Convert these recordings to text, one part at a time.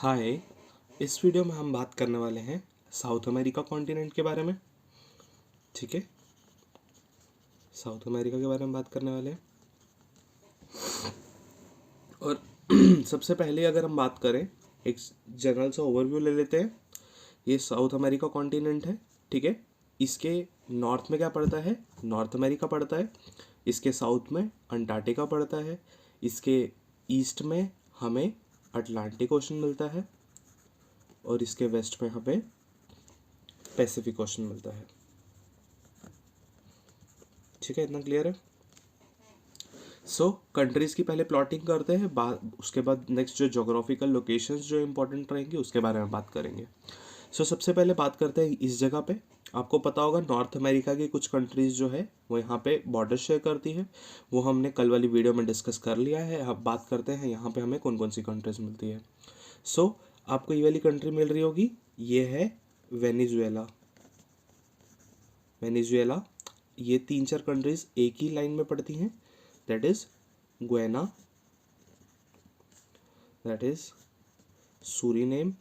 हाय। इस वीडियो में हम बात करने वाले हैं साउथ अमेरिका कॉन्टिनेंट के बारे में। ठीक है, साउथ अमेरिका के बारे में बात करने वाले हैं। और सबसे पहले अगर हम बात करें, एक जनरल सा ओवरव्यू ले लेते हैं। ये साउथ अमेरिका कॉन्टिनेंट है। ठीक है, इसके नॉर्थ में क्या पड़ता है? नॉर्थ अमेरिका पड़ता है। इसके साउथ में अंटार्कटिका पड़ता है। इसके ईस्ट में हमें अटलांटिक ओशन मिलता है और इसके वेस्ट में हमें पैसिफिक ओशन मिलता है। ठीक है, इतना क्लियर है। सो कंट्रीज़ की पहले प्लॉटिंग करते हैं, बाद उसके बाद नेक्स्ट जो जोग्राफिकल लोकेशंस जो इंपॉर्टेंट रहेंगी उसके बारे में बात करेंगे। सबसे पहले बात करते हैं इस जगह पे। आपको पता होगा नॉर्थ अमेरिका की कुछ कंट्रीज़ जो है वो यहाँ पे बॉर्डर शेयर करती है। वो हमने कल वाली वीडियो में डिस्कस कर लिया है। अब बात करते हैं यहाँ पे हमें कौन कौन सी कंट्रीज़ मिलती है। आपको ये वाली कंट्री मिल रही होगी, ये है वेनेजुएला। वेनेजुएला, ये 3-4 कंट्रीज एक ही लाइन में पड़ती हैं। That is Guyana, that is Suriname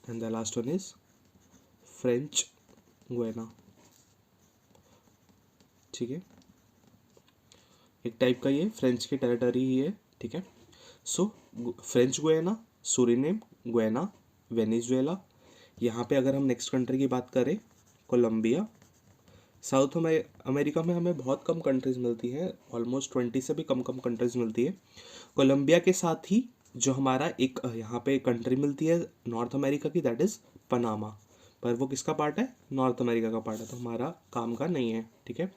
and the last one is French Guiana. ठीक है, एक टाइप का ये फ्रेंच की टेरिटरी ही है। ठीक है, French Guiana, Suriname, Guyana, Venezuela. यहाँ पे अगर हम नेक्स्ट कंट्री की बात करें, कोलंबिया। साउथ अमेरिका में हमें बहुत कम कंट्रीज़ मिलती हैं, ऑलमोस्ट 20 से भी कम कंट्रीज़ मिलती है। कोलंबिया के साथ ही जो हमारा एक यहाँ पे कंट्री मिलती है नॉर्थ अमेरिका की, दैट इज़ पनामा। पर वो किसका पार्ट है? नॉर्थ अमेरिका का पार्ट है, तो हमारा काम का नहीं है। ठीक है,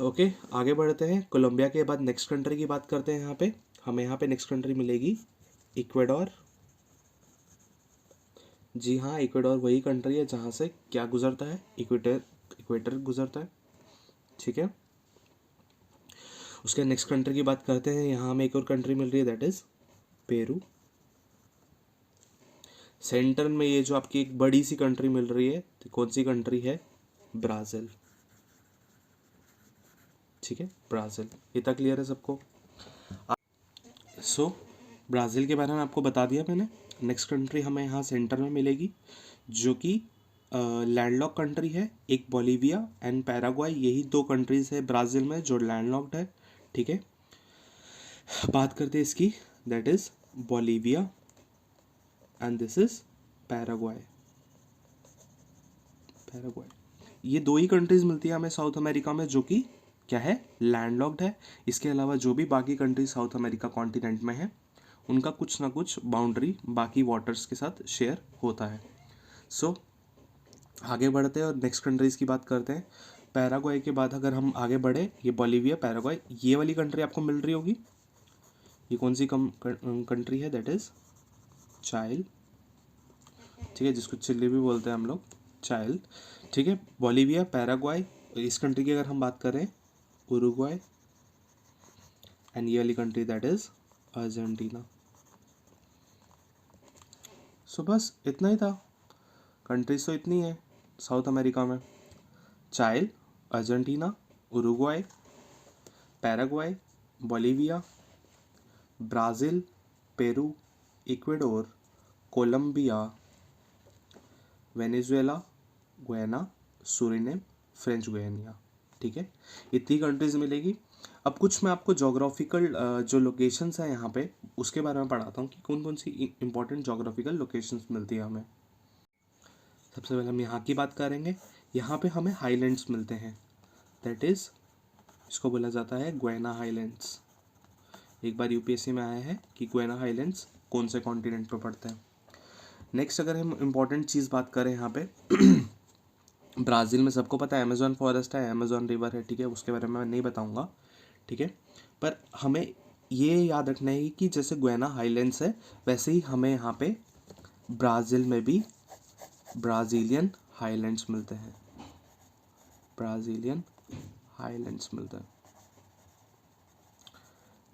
ओके, आगे बढ़ते हैं। कोलंबिया के बाद नेक्स्ट कंट्री की बात करते हैं। यहाँ पे नेक्स्ट कंट्री मिलेगी इक्वेडोर। जी हाँ, इक्वेडोर वही कंट्री है जहाँ से क्या गुजरता है? इक्वेटर गुजरता है। ठीक है, उसके नेक्स्ट कंट्री की बात करते हैं। यहाँ हमें एक और कंट्री मिल रही है, दैट इज पेरू। सेंटर में ये जो आपकी एक बड़ी सी कंट्री मिल रही है, तो कौन सी कंट्री है? ब्राज़ील। ठीक है, ब्राज़ील। इतना क्लियर है सबको? ब्राज़ील के बारे में आपको बता दिया मैंने। नेक्स्ट कंट्री हमें यहाँ सेंटर में मिलेगी, जो कि लैंडलॉक कंट्री है। एक बोलीविया एंड पैराग्वाई, यही 2 कंट्रीज है ब्राज़ील में जो लैंडलॉक्ड है। ठीक है, बात करते हैं इसकी, that is Bolivia and this is Paraguay. ये 2 ही कंट्रीज मिलती है हमें साउथ अमेरिका में, जो कि क्या है? लैंडलॉक्ड है। इसके अलावा जो भी बाकी कंट्रीज साउथ अमेरिका कॉन्टिनेंट में है, उनका कुछ ना कुछ बाउंड्री बाकी वाटर्स के साथ शेयर होता है। आगे बढ़ते हैं और नेक्स्ट कंट्रीज की बात करते हैं। पैराग्वाई के बाद अगर हम आगे बढ़े, ये बोलीविया, पैराग्वाई, ये वाली कंट्री आपको मिल रही होगी। ये कौन सी कंट्री है? That is child. ठीक है, जिसको चिली भी बोलते हैं हम लोग, चाइल्ड। ठीक है, बोलीविया, पैराग्वाई। इस कंट्री की अगर हम बात करें, उरुग्वाई, एंड ये वाली कंट्री दैट इज अर्जेंटीना। बस इतना ही था। कंट्रीज तो इतनी है साउथ अमेरिका में: Chile, Argentina, Uruguay, Paraguay, Bolivia, Brazil, Peru, Ecuador, Colombia, Venezuela, Guyana, Suriname, French Guiana. ठीक है, इतनी कंट्रीज मिलेगी। अब कुछ मैं आपको जोग्राफिकल जो लोकेशंस हैं यहाँ पे, उसके बारे में पढ़ाता हूँ कि कौन कौन सी इंपॉर्टेंट जोग्राफिकल लोकेशंस मिलती है हमें। सबसे पहले हम यहाँ की बात करेंगे। यहाँ पे हमें हाईलैंड्स मिलते हैं, दैट इज़ इसको बोला जाता है गुयाना हाईलैंड्स। एक बार यूपीएससी में आया है कि गुयाना हाईलैंड्स कौन से कॉन्टिनेंट पर पड़ते हैं। नेक्स्ट अगर हम इम्पॉर्टेंट चीज़ बात करें यहाँ पे, ब्राज़ील में सबको पता है अमेजोन फॉरेस्ट है, अमेजोन रिवर है। ठीक है, उसके बारे में मैं नहीं बताऊँगा। ठीक है, पर हमें ये याद रखना है कि जैसे गुयाना हाईलैंड्स है, वैसे ही हमें यहाँ पे ब्राज़ील में भी ब्राज़ीलियन हाईलैंड्स मिलते हैं। ब्राज़ीलियन हाईलैंड्स मिलते हैं।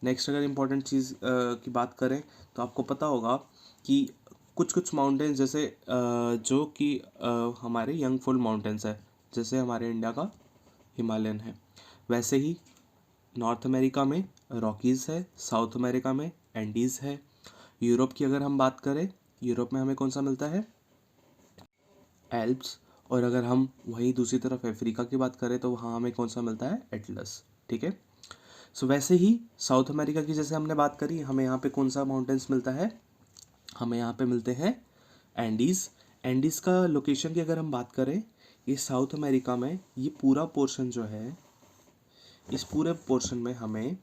नेक्स्ट अगर इम्पोर्टेंट चीज़ की बात करें, तो आपको पता होगा कि कुछ कुछ माउंटेन्स जैसे जो कि हमारे यंग फुल माउंटेन्स है, जैसे हमारे इंडिया का हिमालयन है, वैसे ही नॉर्थ अमेरिका में रॉकीज़ है, साउथ अमेरिका में एंडीज़ है। यूरोप की अगर हम बात करें, यूरोप में हमें कौन सा मिलता है, एल्प्स। और अगर हम वहीं दूसरी तरफ अफ्रीका की बात करें तो वहाँ हमें कौन सा मिलता है, एटलस। ठीक है। सो वैसे ही साउथ अमेरिका की जैसे हमने बात करी, हमें यहाँ पे कौन सा माउंटेन्स मिलता है, हमें यहाँ पे मिलते हैं एंडीज़। एंडीज़ का लोकेशन की अगर हम बात करें, ये साउथ अमेरिका में ये पूरा पोर्शन जो है, इस पूरे पोर्शन में हमें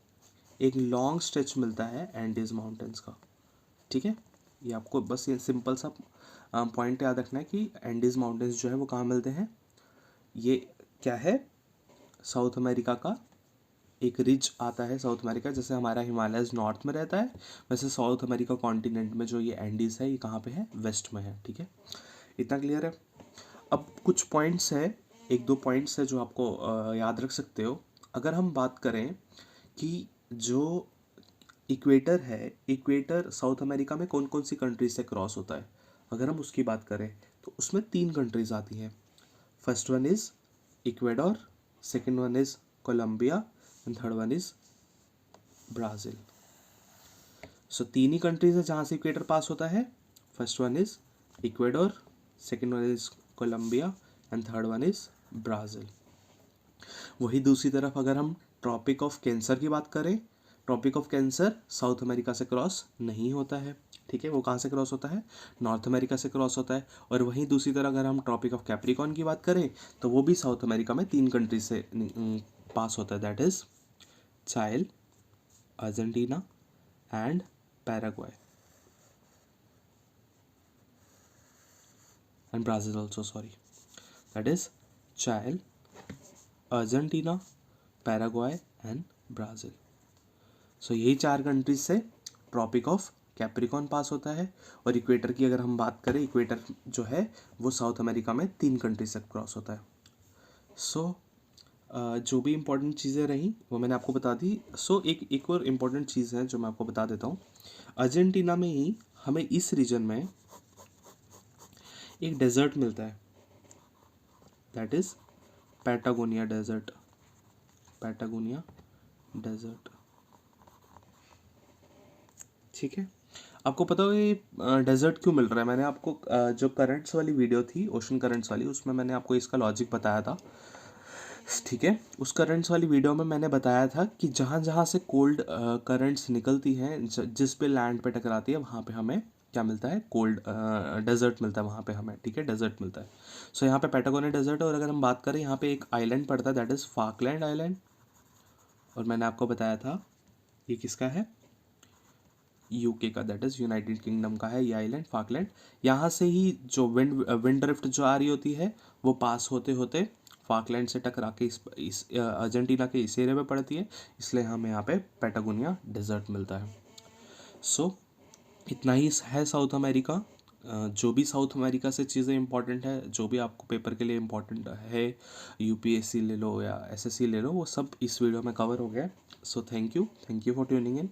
एक लॉन्ग स्ट्रेच मिलता है एंडीज माउंटेन्स का। ठीक है, ये आपको बस ये सिंपल सा पॉइंट याद रखना है कि एंडीज माउंटेन्स जो है वो कहाँ मिलते हैं। ये क्या है, साउथ अमेरिका का एक रिज आता है। साउथ अमेरिका जैसे हमारा हिमालयज नॉर्थ में रहता है, वैसे साउथ अमेरिका कॉन्टिनेंट में जो ये एंडीज है ये कहाँ पे है, वेस्ट में है। ठीक है, इतना क्लियर है। अब कुछ पॉइंट्स है, एक दो पॉइंट्स है जो आपको याद रख सकते हो। अगर हम बात करें कि जो इक्वेटर है, इक्वेटर साउथ अमेरिका में कौन कौन सी कंट्रीज से क्रॉस होता है, अगर हम उसकी बात करें तो उसमें 3 कंट्रीज आती हैं। First one is Ecuador, second one is Colombia and third one is Brazil. So 3 ही कंट्रीज है जहाँ से इक्वेटर पास होता है। First one is Ecuador, second one is Colombia and third one is Brazil. वही दूसरी तरफ अगर हम ट्रॉपिक ऑफ कैंसर की बात करें, tropic of cancer South America से क्रॉस नहीं होता है। ठीक है, वो कहाँ से क्रॉस होता है, नॉर्थ अमेरिका से क्रॉस होता है। और वहीं दूसरी तरह अगर हम ट्रॉपिक ऑफ कैप्रिकॉन की बात करें तो वो भी साउथ अमेरिका में 3 कंट्री से पास होता है, दैट इज़ चाइल, Argentina and Paraguay and Brazil also, sorry, that is चाइल, अर्जेंटीना, पैराग्वे एंड ब्राज़ील। सो यही 4 कंट्रीज से ट्रॉपिक ऑफ कैप्रिकॉन पास होता है। और इक्वेटर की अगर हम बात करें, इक्वेटर जो है वो साउथ अमेरिका में 3 कंट्री से क्रॉस होता है। सो जो भी इम्पोर्टेंट चीज़ें रहीं वो मैंने आपको बता दी। सो एक और इम्पोर्टेंट चीज़ है जो मैं आपको बता देता हूँ। अर्जेंटीना में ही हमें इस रीजन में एक डेजर्ट मिलता है, that is Patagonia desert, Patagonia desert. ठीक है, आपको पता हो ये डेजर्ट क्यों मिल रहा है। मैंने आपको जो करंट्स वाली वीडियो थी, ओशन करंट्स वाली, उसमें मैंने आपको इसका लॉजिक बताया था। ठीक है, उस करंट्स वाली वीडियो में मैंने बताया था कि जहाँ जहाँ से कोल्ड करंट्स निकलती हैं, जिस पे लैंड पे टकराती है, वहाँ पे हमें क्या मिलता है, कोल्ड डेजर्ट मिलता है वहाँ पे हमें। ठीक है, डेजर्ट मिलता है। सो यहाँ पे पैटागोनिया डेजर्ट है। और अगर हम बात करें, यहाँ पे एक आइलैंड पड़ता है, दैट इज़ फाकलैंड आइलैंड। और मैंने आपको बताया था ये किसका है, यूके का, दैट इज़ यूनाइटेड किंगडम का है ये आइलैंड फाकलैंड। यहाँ से ही जो विंड ड्रिफ्ट जो आ रही होती है वो पास होते होते फाकलैंड से टकरा के इस अर्जेंटीना के इस एरिया में पड़ती है, इसलिए हमें यहाँ पे पैटागोनिया डेजर्ट मिलता है। सो इतना ही है साउथ अमेरिका। जो भी साउथ अमेरिका से चीज़ें इंपॉर्टेंट है, जो भी आपको पेपर के लिए इम्पोर्टेंट है, यूपीएससी ले लो या एसएससी ले लो, वो सब इस वीडियो में कवर हो गया। So thank you for tuning in.